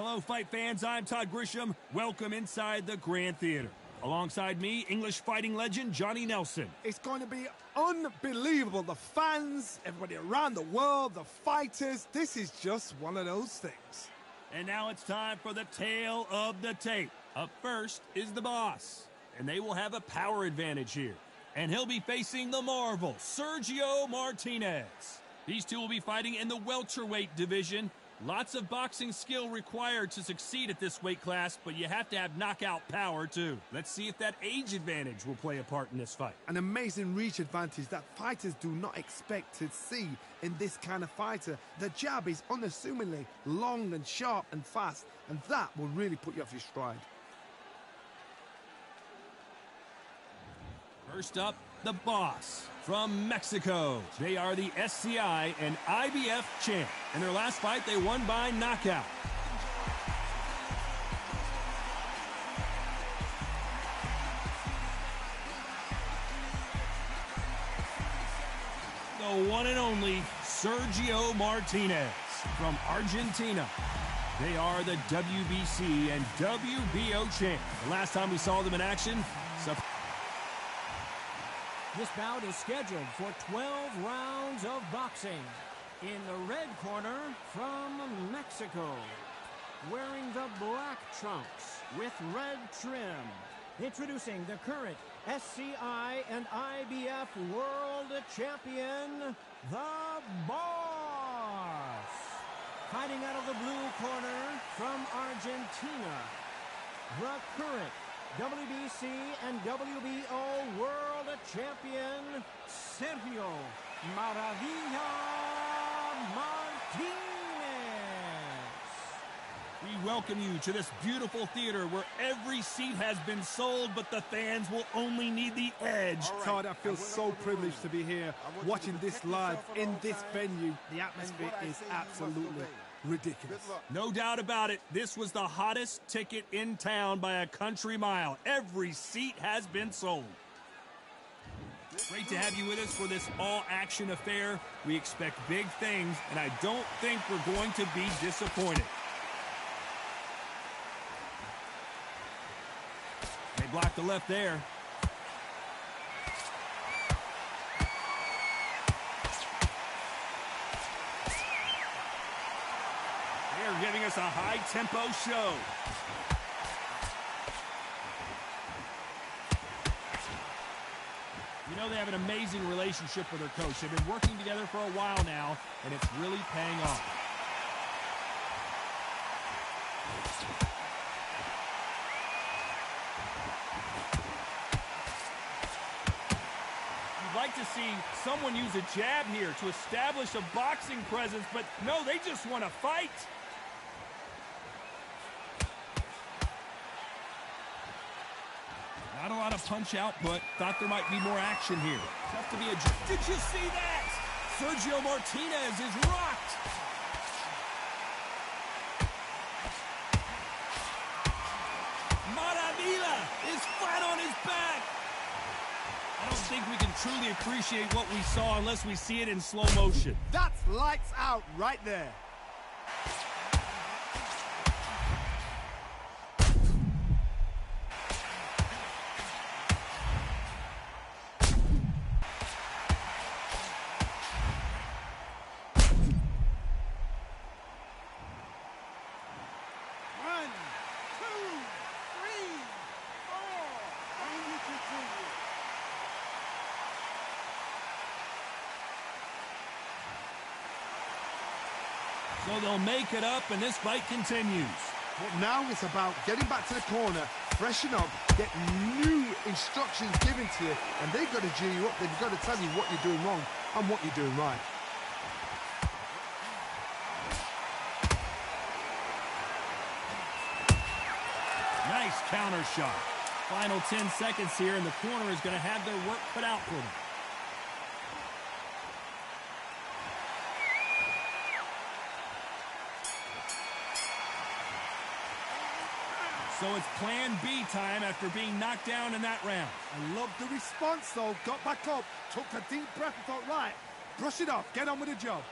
Hello, fight fans. I'm Todd Grisham. Welcome inside the Grand Theater. Alongside me, English fighting legend Johnny Nelson. It's going to be unbelievable. The fans, everybody around the world, the fighters. This is just one of those things. And now it's time for the tale of the tape. Up first is the boss, and they will have a power advantage here. And he'll be facing the Marvel, Sergio Martinez. These two will be fighting in the welterweight division. Lots of boxing skill required to succeed at this weight class, but you have to have knockout power too. Let's see if that age advantage will play a part in this fight. An amazing reach advantage that fighters do not expect to see in this kind of fighter. The jab is unassumingly long and sharp and fast, and that will really put you off your stride. First up, the boss from Mexico. They are the SCI and IBF champ. In their last fight, they won by knockout. The one and only Sergio Martinez from Argentina. They are the WBC and WBO champ. The last time we saw them in action, this bout is scheduled for 12 rounds of boxing. In the red corner, from Mexico, wearing the black trunks with red trim, introducing the current SCI and IBF World Champion, the Boss. Fighting out of the blue corner, from Argentina, the current WBC and WBO World Champion, Sergio Maravilla Martinez. We welcome you to this beautiful theater where every seat has been sold, but the fans will only need the edge. Todd, I feel so privileged to be here watching this live in this venue. The atmosphere is absolutely ridiculous. No doubt about it. This was the hottest ticket in town by a country mile. Every seat has been sold. Great to have you with us for this all-action affair. We expect big things, and I don't think we're going to be disappointed. They blocked the left there. They're giving us a high-tempo show. You know, they have an amazing relationship with their coach. They've been working together for a while now, and it's really paying off. You'd like to see someone use a jab here to establish a boxing presence, but no, they just want to fight. Not a lot of punch output. Thought there might be more action here. Tough to be a... Did you see that? Sergio Martinez is rocked. Maravilla is flat on his back. I don't think we can truly appreciate what we saw unless we see it in slow motion. That's lights out right there. So they'll make it up, and this fight continues. But now it's about getting back to the corner, freshen up, get new instructions given to you, and they've got to G you up. They've got to tell you what you're doing wrong and what you're doing right. Nice counter shot. Final 10 seconds here, and the corner is going to have their work cut out for them. So it's plan B time after being knocked down in that round. I love the response, though. Got back up, took a deep breath and thought, right, brush it off, get on with the job.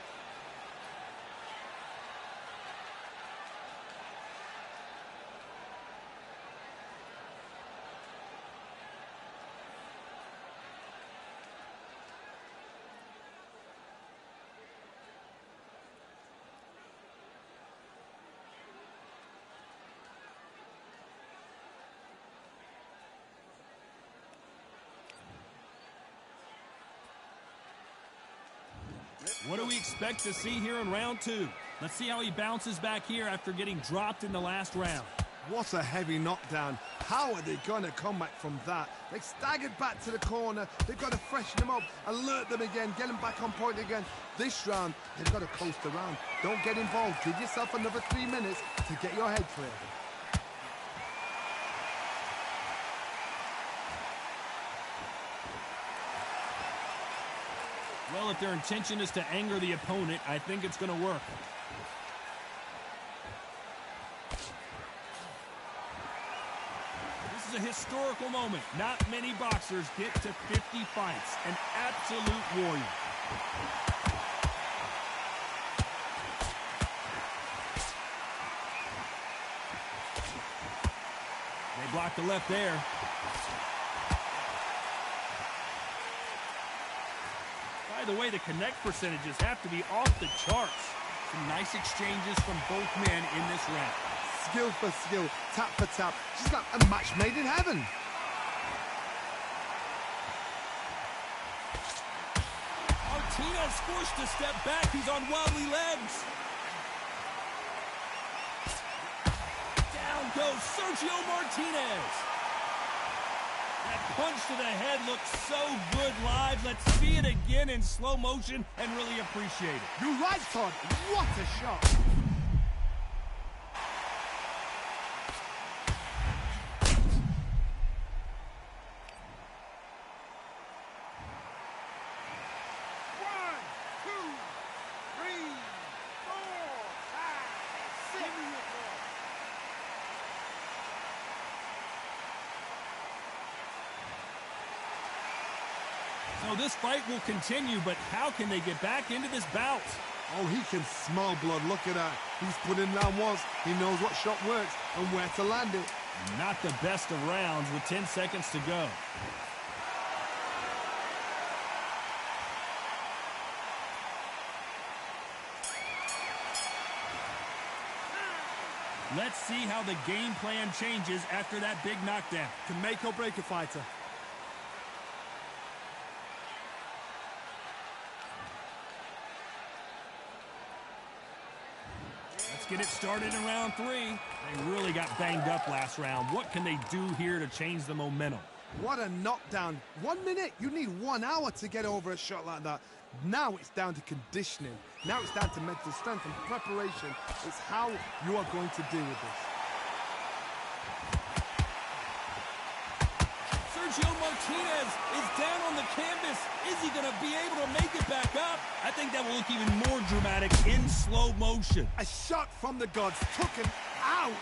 What do we expect to see here in round 2? Let's see how he bounces back here after getting dropped in the last round. What a heavy knockdown. How are they going to come back from that? They staggered back to the corner. They've got to freshen them up, alert them again, get them back on point again. This round, they've got to coast around. Don't get involved. Give yourself another 3 minutes to get your head clear. Well, if their intention is to anger the opponent, I think it's going to work. This is a historical moment. Not many boxers get to 50 fights. An absolute warrior. They blocked the left there. By the way, the connect percentages have to be off the charts. Some nice exchanges from both men in this round. Skill for skill, tap for tap. Just like a match made in heaven. Martinez forced to step back. He's on wobbly legs. Down goes Sergio Martinez. That punch to the head looks so good live. Let's see it again in slow motion and really appreciate it. You're right, Todd. What a shot. So this fight will continue, but how can they get back into this bout? Oh, he can smell blood. Look at that. He's put in round once. He knows what shot works and where to land it. Not the best of rounds with 10 seconds to go. Let's see how the game plan changes after that big knockdown. Can make or break a fighter. Get it started in round 3. They really got banged up last round. What can they do here to change the momentum? What a knockdown. 1 minute, you need 1 hour to get over a shot like that. Now it's down to conditioning. Now it's down to mental strength and preparation. It's how you are going to deal with this. Sergio Martinez is down on the canvas. Is he going to be able to make it back up? I think that will look even more dramatic in slow motion. A shot from the gods took him out.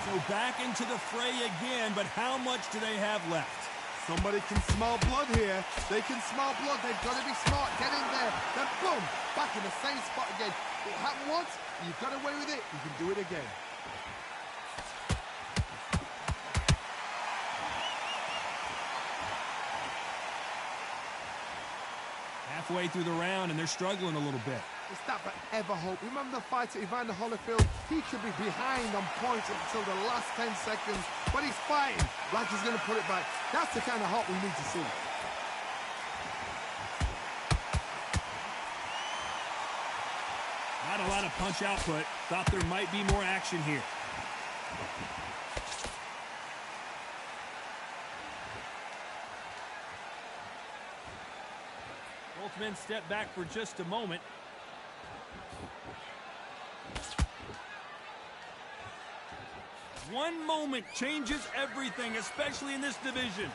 So back into the fray again, but how much do they have left? Somebody can smell blood here. They can smell blood. They've got to be smart. Get in there. Then boom, back in the same spot again. It happened once. You've got away with it. You can do it again. Halfway through the round, and they're struggling a little bit. It's that forever hope. Remember the fighter Evander Holyfield? He could be behind on points until the last 10 seconds, but he's fighting like he's going to put it back. That's the kind of hope we need to see. Not a lot of punch output. Thought there might be more action here. Both men step back for just a moment. One moment changes everything, especially in this division.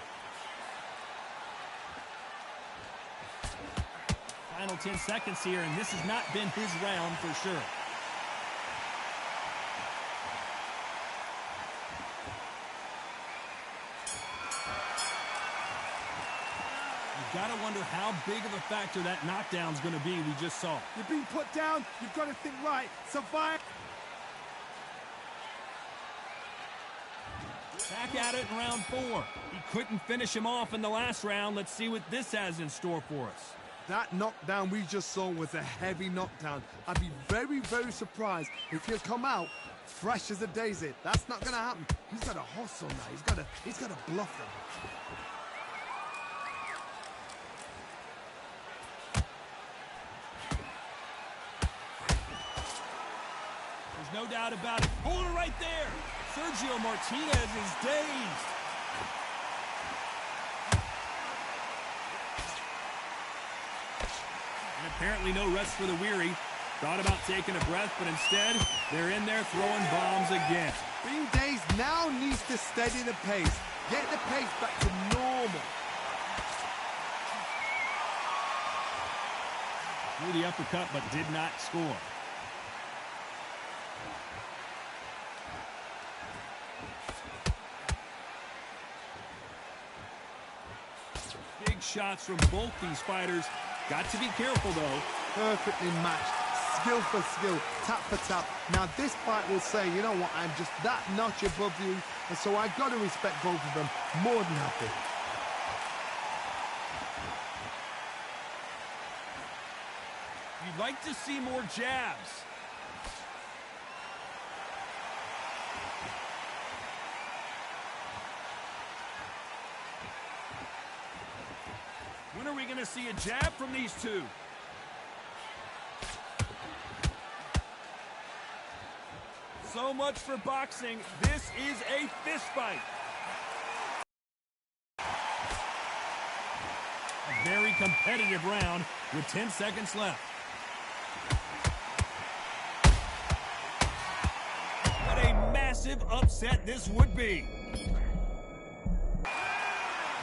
Final 10 seconds here, and this has not been his round for sure. Got to wonder how big of a factor that knockdown's going to be we just saw. You're being put down. You've got to think right. Survive. Back back at it in round 4. He couldn't finish him off in the last round. Let's see what this has in store for us. That knockdown we just saw was a heavy knockdown. I'd be very, very surprised if he'll come out fresh as a daisy. That's not going to happen. He's got to hustle now. He's got to bluff them. There's no doubt about it. Hold it right there. Sergio Martinez is dazed. And apparently no rest for the weary. Thought about taking a breath, but instead, they're in there throwing bombs again. Being dazed now needs to steady the pace. Get the pace back to normal. Threw the uppercut, but did not score. Big shots from both these fighters. Got to be careful, though. Perfectly matched. Skill for skill, tap for tap. Now this fight will say, you know what, I'm just that notch above you, and so I've got to respect both of them. More than happy. You'd like to see more jabs. When are we going to see a jab from these two? So much for boxing. This is a fist fight. A very competitive round with 10 seconds left. What a massive upset this would be.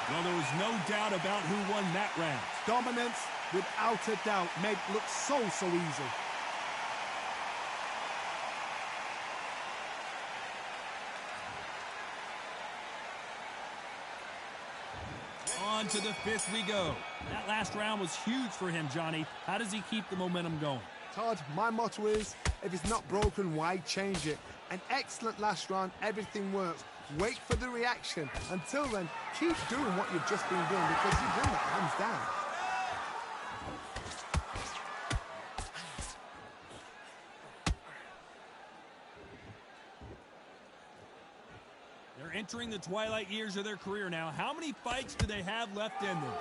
Well, there was no doubt about who won that round. Dominance, without a doubt, made it look so easy. On to the 5th we go. That last round was huge for him, Johnny. How does he keep the momentum going? Todd, my motto is, if it's not broken, why change it? An excellent last round, everything works. Wait for the reaction. Until then, keep doing what you've just been doing because you've won that hands down. They're entering the twilight years of their career now. How many fights do they have left in them?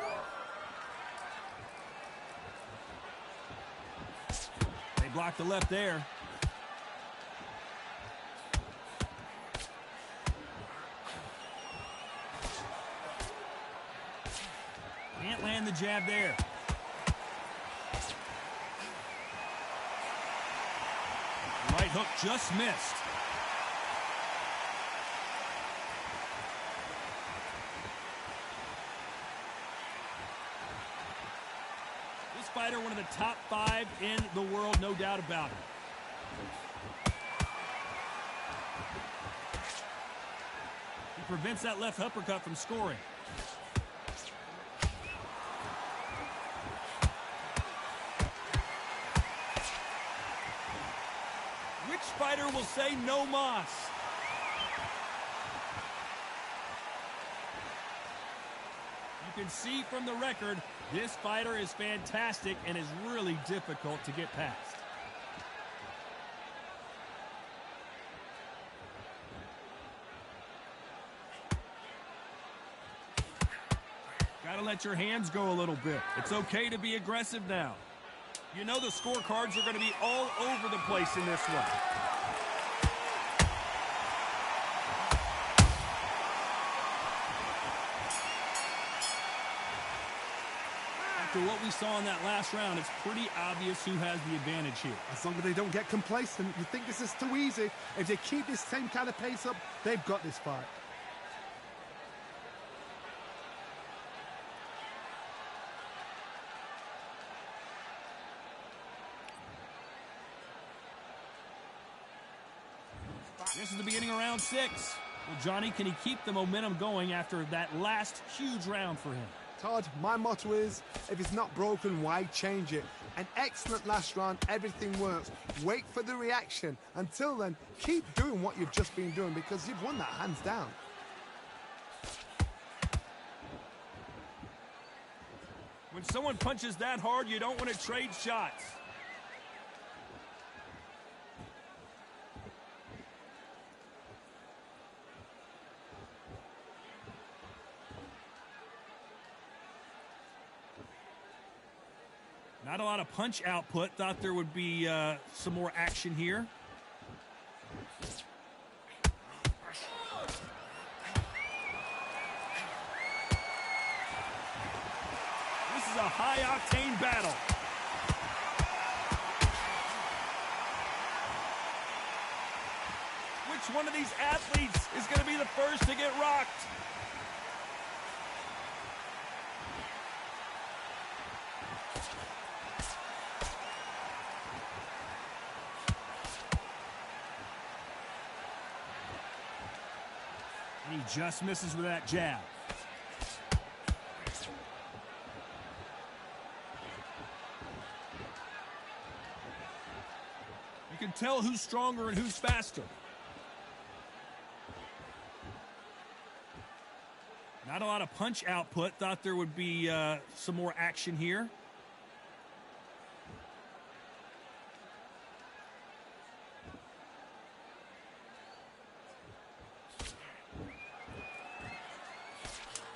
They blocked the left there. Can't land the jab there. Right hook just missed. This fighter, one of the top 5 in the world, no doubt about it. He prevents that left uppercut from scoring. Which fighter will say no mas? You can see from the record, this fighter is fantastic and is really difficult to get past. Gotta let your hands go a little bit. It's okay to be aggressive now. You know the scorecards are going to be all over the place in this one. After what we saw in that last round, it's pretty obvious who has the advantage here. As long as they don't get complacent, you think this is too easy. If they keep this same kind of pace up, they've got this fight. This is the beginning of round 6. Well, Johnny, can he keep the momentum going after that last huge round for him? Todd, my motto is, if it's not broken, why change it? An excellent last round, everything works. Wait for the reaction. Until then, keep doing what you've just been doing because you've won that hands down. When someone punches that hard, you don't want to trade shots. Not a lot of punch output. Thought there would be some more action here. This is a high-octane battle. Which one of these athletes is going to be the first to get rocked? He just misses with that jab. You can tell who's stronger and who's faster. Not a lot of punch output. Thought there would be some more action here.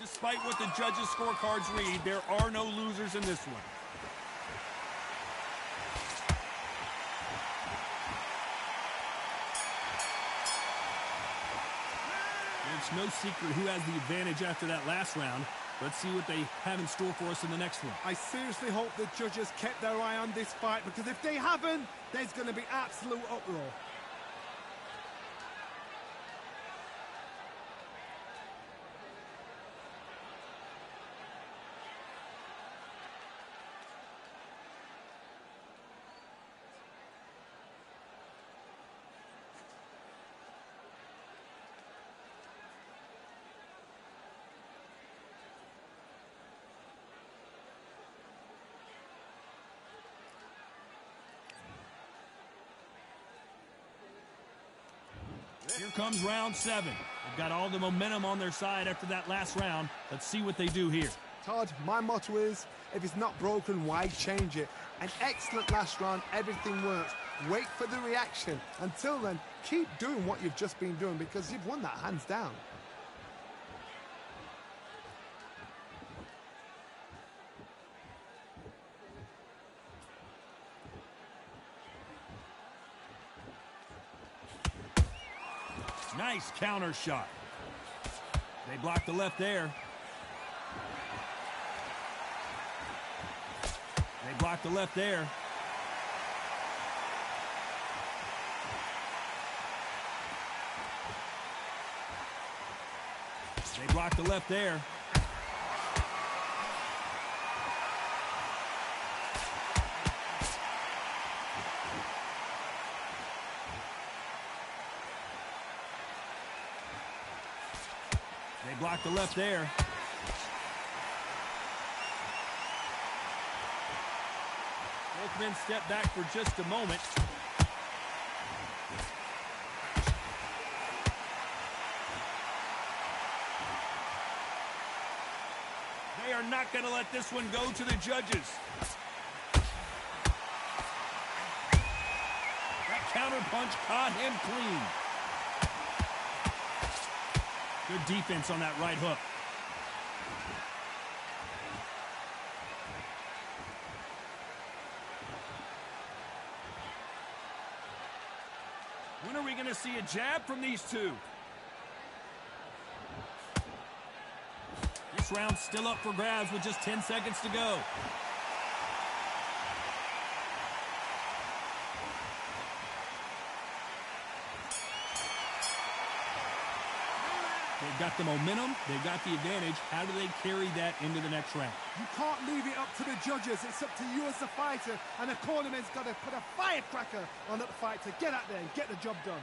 Despite what the judges' scorecards read, there are no losers in this one. It's no secret who has the advantage after that last round. Let's see what they have in store for us in the next one. I seriously hope the judges kept their eye on this fight, because if they haven't, there's going to be absolute uproar. Here comes round 7. They've got all the momentum on their side after that last round. Let's see what they do here. Todd, my motto is, if it's not broken, why change it? An excellent last round, everything works. Wait for the reaction. Until then, keep doing what you've just been doing, because you've won that hands down. Nice counter shot. They block the left there. They block the left there. They block the left there. They block the left there. Both men step back for just a moment. They are not going to let this one go to the judges. That counter punch caught him clean. Good defense on that right hook. When are we going to see a jab from these two? This round's still up for grabs with just 10 seconds to go. They've got the momentum, they've got the advantage. How do they carry that into the next round? You can't leave it up to the judges. It's up to you as the fighter, and the cornerman's got to put a firecracker on that fight to get out there and get the job done.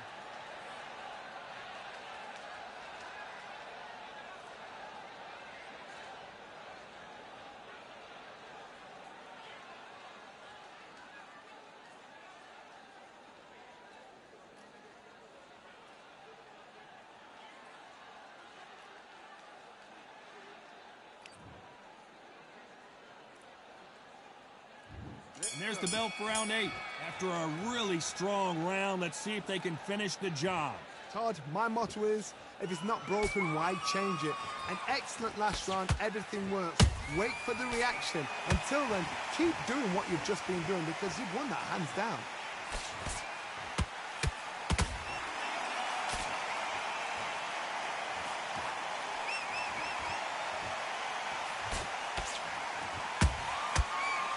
And there's the bell for round 8. After a really strong round, let's see if they can finish the job. Todd, my motto is, if it's not broken, why change it? An excellent last round, everything works. Wait for the reaction. Until then, keep doing what you've just been doing because you've won that hands down.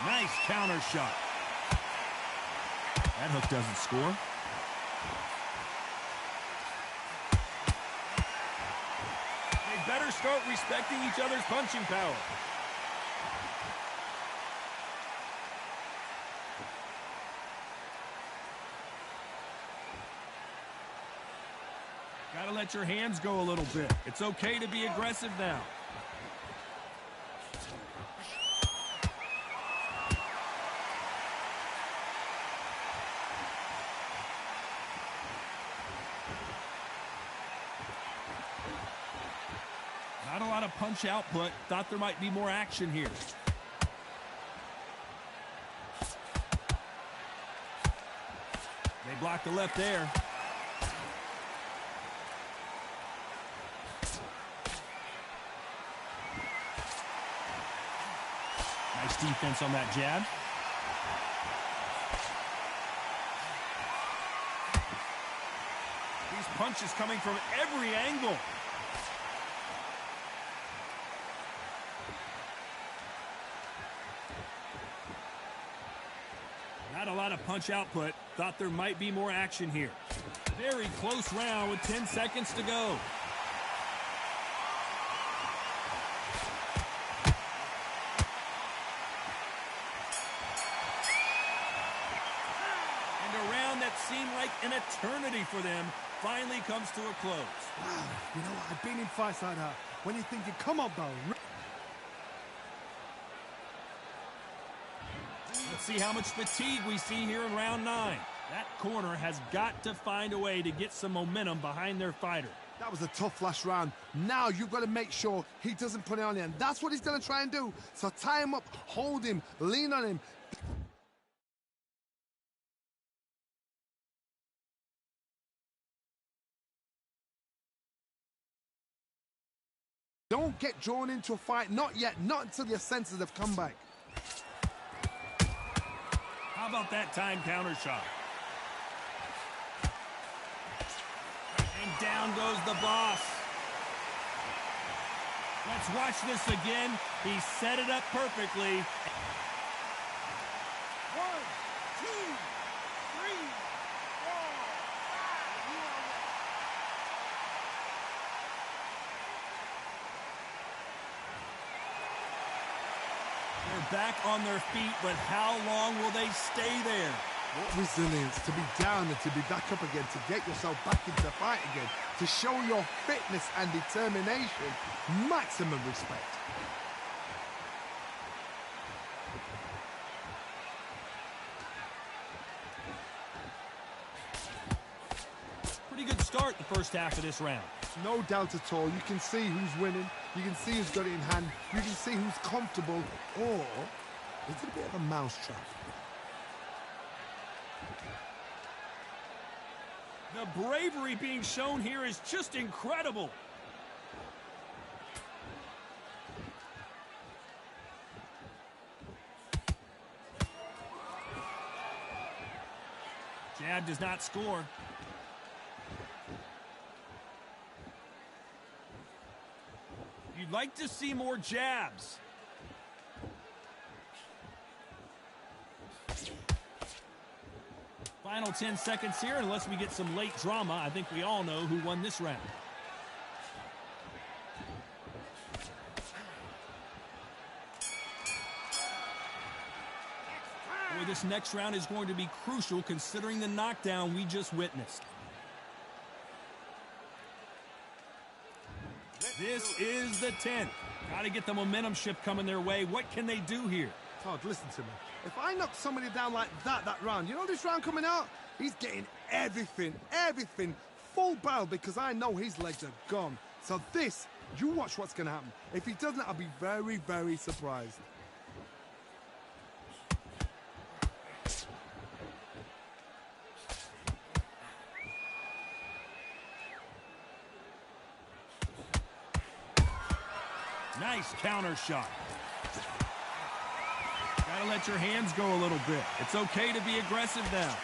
Nice counter shot. That hook doesn't score. They better start respecting each other's punching power. Gotta let your hands go a little bit. It's okay to be aggressive now. Not a lot of punch output. Thought there might be more action here. They blocked the left there. Nice defense on that jab. These punches coming from every angle. Not a lot of punch output. Thought there might be more action here. Very close round with 10 seconds to go. And a round that seemed like an eternity for them finally comes to a close. Wow, you know what? I've been in fights like that. When you're thinking, come on, bro. Let's see how much fatigue we see here in round 9. That corner has got to find a way to get some momentum behind their fighter. That was a tough last round. Now you've got to make sure he doesn't put it on you, and that's what he's going to try and do. So tie him up, hold him, lean on him. Don't get drawn into a fight, not yet, not until your senses have come back. How about that time counter shot? And down goes the boss. Let's watch this again. He set it up perfectly. 1, 2, 3, 4, 5. They're back on their feet, but how long will they stay there? What resilience to be down and to be back up again, to get yourself back into the fight again, to show your fitness and determination. Maximum respect. Pretty good start the first half of this round. No doubt at all. You can see who's winning. You can see who's got it in hand. You can see who's comfortable. Or is it a bit of a mousetrap? The bravery being shown here is just incredible. Jab does not score. You'd like to see more jabs. Final 10 seconds here, unless we get some late drama. I think we all know who won this round. Boy, this next round is going to be crucial considering the knockdown we just witnessed. This is the 10th. Got to get the momentum shift coming their way. What can they do here? Todd, listen to me. If I knock somebody down like that round, you know this round coming out? He's getting everything, full barrel because I know his legs are gone. So this, you watch what's going to happen. If he doesn't, I'll be very, very surprised. counter shot. Gotta let your hands go a little bit. It's okay to be aggressive now.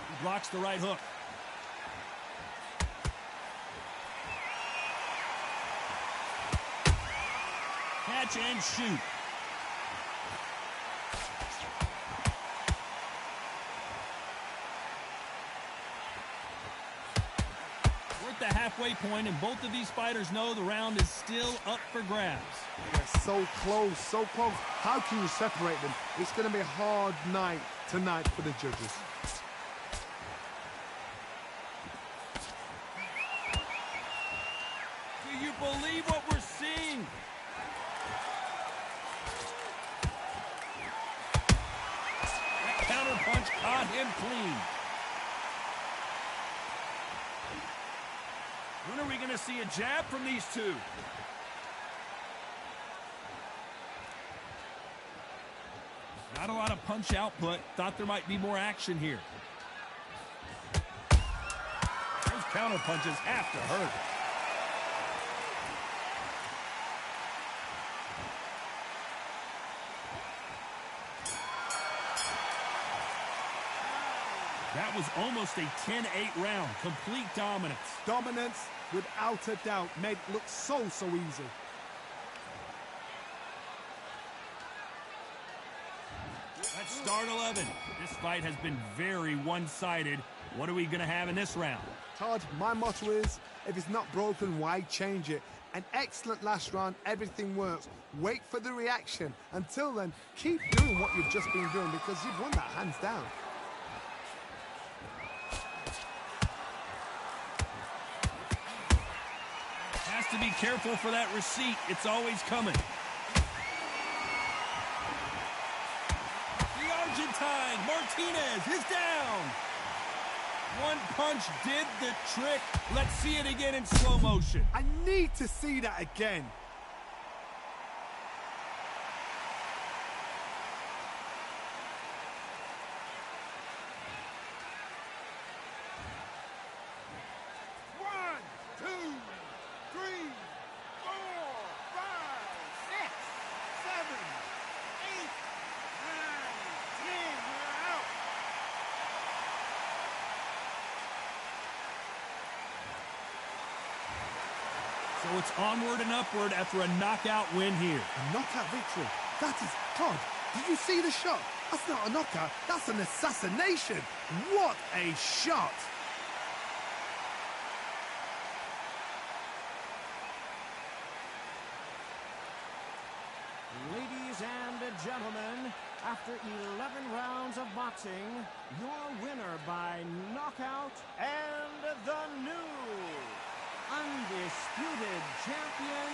He blocks the right hook. Catch and shoot. We're at the halfway point, and both of these fighters know the round is still up for grabs. They're so close, so close. How can you separate them? It's going to be a hard night tonight for the judges. Do you believe what we're seeing? That counter punch caught him clean. When are we going to see a jab from these two? Not a lot of punch output. Thought there might be more action here. Those counter punches have to hurt. That was almost a 10-8 round. Complete dominance. Dominance, without a doubt, made it look so easy. Let's start 11. This fight has been very one-sided. What are we going to have in this round? Todd, my motto is, if it's not broken, why change it? An excellent last round, everything works. Wait for the reaction. Until then, keep doing what you've just been doing because you've won that hands down. Has to be careful for that receipt. It's always coming. The Argentine, Martinez, is down. One punch did the trick. Let's see it again in slow motion. I need to see that again. So it's onward and upward after a knockout win here. A knockout victory. That is, Todd, did you see the shot? That's not a knockout, that's an assassination. What a shot. Ladies and gentlemen, after 11 rounds of boxing, your winner by knockout and the new undisputed champion